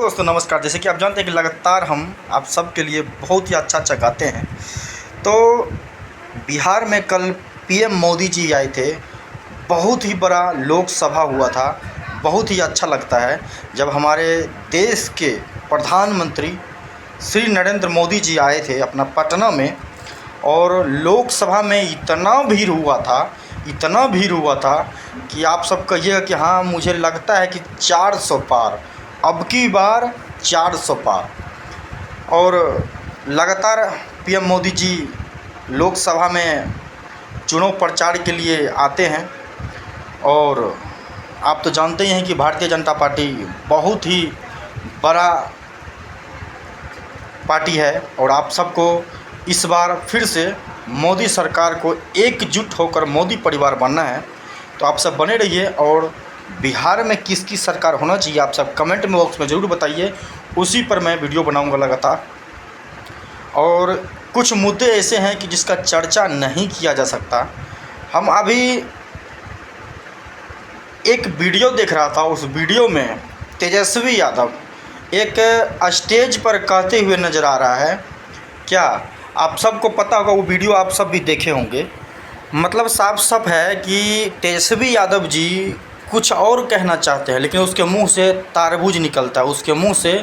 दोस्तों नमस्कार। जैसे कि आप जानते हैं कि लगातार हम आप सब के लिए बहुत ही अच्छा गाते हैं। तो बिहार में कल पीएम मोदी जी आए थे। बहुत ही बड़ा लोकसभा हुआ था। बहुत ही अच्छा लगता है जब हमारे देश के प्रधानमंत्री श्री नरेंद्र मोदी जी आए थे अपना पटना में, और लोकसभा में इतना भीड़ हुआ था कि आप सब कहिएगा कि हाँ, मुझे लगता है कि 400 पार, अब की बार 400 पार। और लगातार पीएम मोदी जी लोकसभा में चुनाव प्रचार के लिए आते हैं। और आप तो जानते ही हैं कि भारतीय जनता पार्टी बहुत ही बड़ा पार्टी है, और आप सबको इस बार फिर से मोदी सरकार को एकजुट होकर मोदी परिवार बनना है। तो आप सब बने रहिए, और बिहार में किसकी सरकार होना चाहिए आप सब कमेंट में बॉक्स में ज़रूर बताइए। उसी पर मैं वीडियो बनाऊंगा लगातार। और कुछ मुद्दे ऐसे हैं कि जिसका चर्चा नहीं किया जा सकता। हम अभी एक वीडियो देख रहा था, उस वीडियो में तेजस्वी यादव एक स्टेज पर कहते हुए नज़र आ रहा है। क्या आप सबको पता होगा, वो वीडियो आप सब भी देखे होंगे। मतलब साफ है कि तेजस्वी यादव जी कुछ और कहना चाहते हैं, लेकिन उसके मुंह से तारबूज निकलता है, उसके मुंह से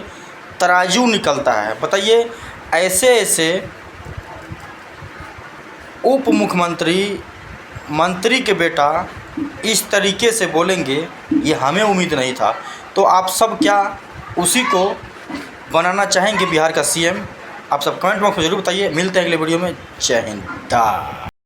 तराजू निकलता है। बताइए, ऐसे उप मुख्यमंत्री मंत्री के बेटा इस तरीके से बोलेंगे, ये हमें उम्मीद नहीं था। तो आप सब क्या उसी को बनाना चाहेंगे बिहार का सीएम? आप सब कमेंट बॉक्स में ज़रूर बताइए। मिलते हैं अगले वीडियो में। जय हिंद।